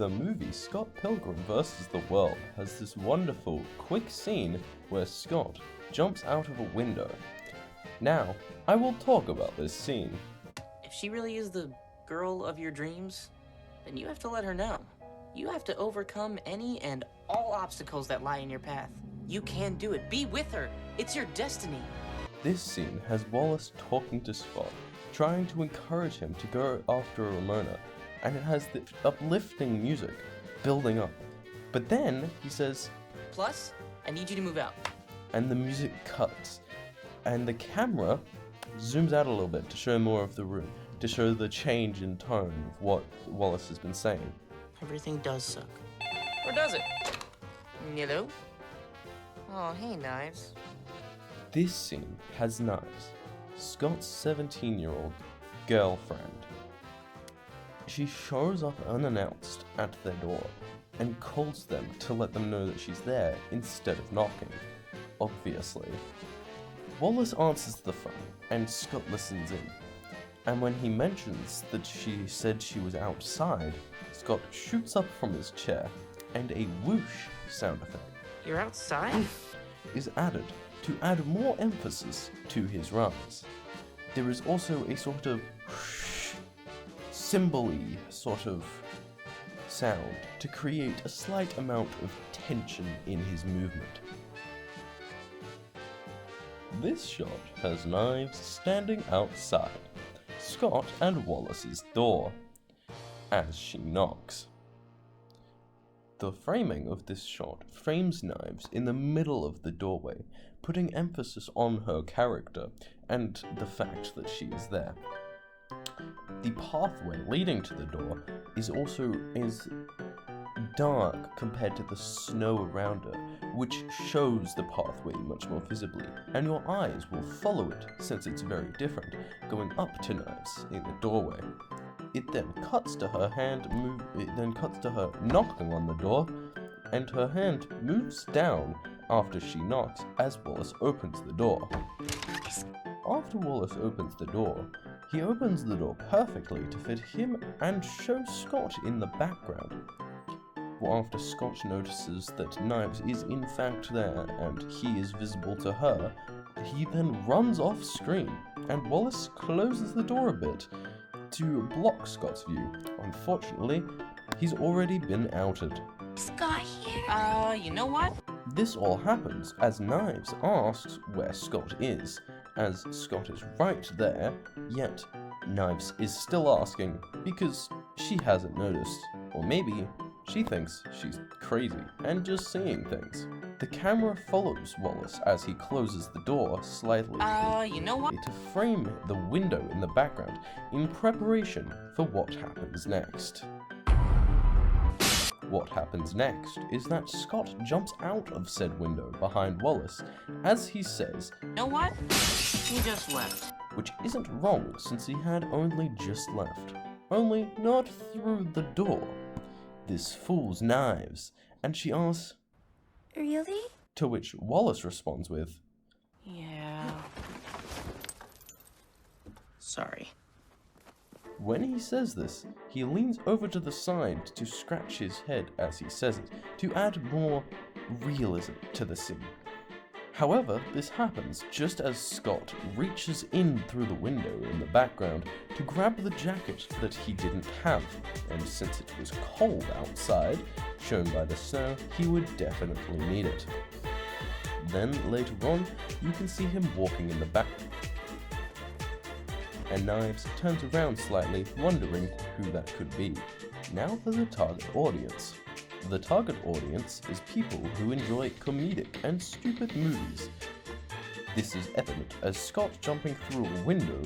The movie Scott Pilgrim vs. the World has this wonderful, quick scene where Scott jumps out of a window. Now, I will talk about this scene. If she really is the girl of your dreams, then you have to let her know. You have to overcome any and all obstacles that lie in your path. You can do it. Be with her. It's your destiny. This scene has Wallace talking to Scott, trying to encourage him to go after Ramona, and it has the uplifting music building up. But then he says, Plus, I need you to move out. And the music cuts, and the camera zooms out a little bit to show more of the room, to show the change in tone of what Wallace has been saying. Everything does suck. Or does it? Hello? Oh, hey, Knives. This scene has Knives, Scott's 17-year-old girlfriend. She shows up unannounced at their door and calls them to let them know that she's there instead of knocking, obviously. Wallace answers the phone and Scott listens in, and when he mentions that she said she was outside, Scott shoots up from his chair and a whoosh sound effect You're outside? is added to add more emphasis to his rise. There is also a sort of cymbal-y sort of sound to create a slight amount of tension in his movement. This shot has Knives standing outside Scott and Wallace's door as she knocks. The framing of this shot frames Knives in the middle of the doorway, putting emphasis on her character and the fact that she is there. The pathway leading to the door is dark compared to the snow around her, which shows the pathway much more visibly, and your eyes will follow it since it's very different, going up to Knives in the doorway. It then cuts to her knocking on the door, and her hand moves down after she knocks as Wallace opens the door. After Wallace opens the door, he opens the door perfectly to fit him and show Scott in the background. After Scott notices that Knives is in fact there and he is visible to her, he then runs off screen, and Wallace closes the door a bit to block Scott's view. Unfortunately, he's already been outed. Scott here? You know what? This all happens as Knives asks where Scott is, as Scott is right there, yet Knives is still asking because she hasn't noticed, or maybe she thinks she's crazy and just seeing things. The camera follows Wallace as he closes the door slightly You know what? to frame the window in the background in preparation for what happens next. What happens next is that Scott jumps out of said window behind Wallace as he says, You know what? He just left. which isn't wrong since he had only just left, only not through the door. This fools Knives, and she asks, Really? to which Wallace responds with, Yeah. Sorry. When he says this, he leans over to the side to scratch his head as he says it, to add more realism to the scene. However, this happens just as Scott reaches in through the window in the background to grab the jacket that he didn't have, and since it was cold outside, shown by the snow, he would definitely need it. Then later on, you can see him walking in the background, and Knives turns around slightly, wondering who that could be. Now for the target audience. The target audience is people who enjoy comedic and stupid movies. This is evident as Scott jumping through a window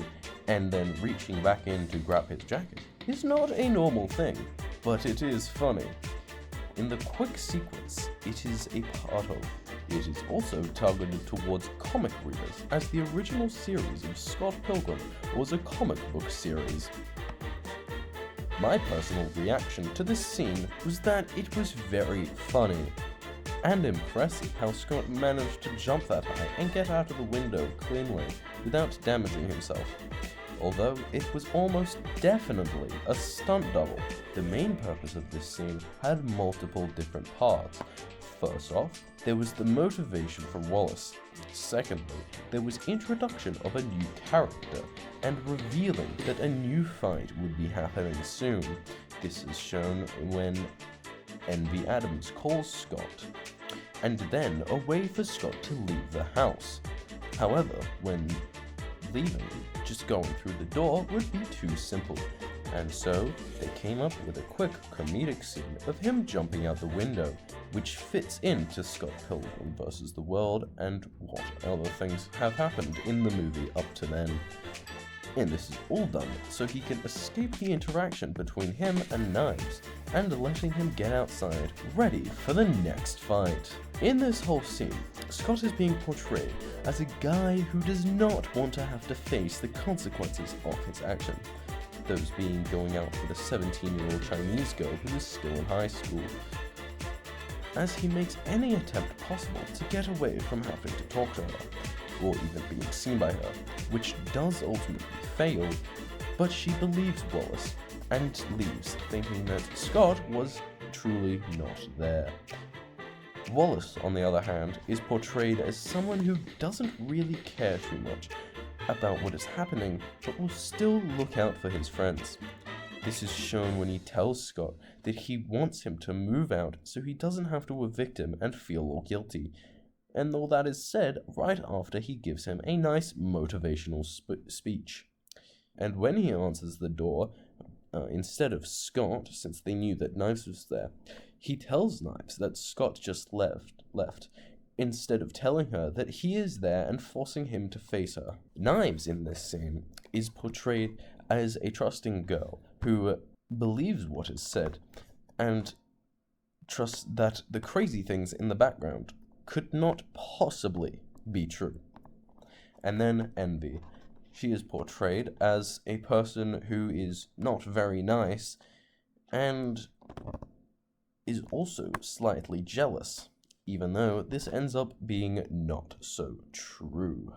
and then reaching back in to grab his jacket is not a normal thing, but it is funny. In the quick sequence it is a part of. It is also targeted towards comic readers, as the original series of Scott Pilgrim was a comic book series. My personal reaction to this scene was that it was very funny and impressive how Scott managed to jump that high and get out of the window cleanly without damaging himself. although it was almost definitely a stunt double. The main purpose of this scene had multiple different parts. First off, there was the motivation for Wallace. Secondly, there was introduction of a new character, and revealing that a new fight would be happening soon. This is shown when Envy Adams calls Scott, and then a way for Scott to leave the house. However, when leaving, just going through the door would be too simple, and so they came up with a quick comedic scene of him jumping out the window, which fits into Scott Pilgrim vs. the World and what other things have happened in the movie up to then. And this is all done so he can escape the interaction between him and Knives, and letting him get outside, ready for the next fight. In this whole scene, Scott is being portrayed as a guy who does not want to have to face the consequences of his action. Those being going out with a 17-year-old Chinese girl who is still in high school, as he makes any attempt possible to get away from having to talk to her, or even being seen by her, which does ultimately fail, but she believes Wallace and leaves, thinking that Scott was truly not there. Wallace, on the other hand, is portrayed as someone who doesn't really care too much about what is happening, but will still look out for his friends. This is shown when he tells Scott that he wants him to move out so he doesn't have to evict him and feel all guilty. And all that is said right after he gives him a nice motivational speech. And when he answers the door, instead of Scott, since they knew that Knives was there, he tells Knives that Scott just left, instead of telling her that he is there and forcing him to face her. Knives in this scene is portrayed as a trusting girl who believes what is said and trusts that the crazy things in the background could not possibly be true. And then Envy. She is portrayed as a person who is not very nice and is also slightly jealous, even though this ends up being not so true.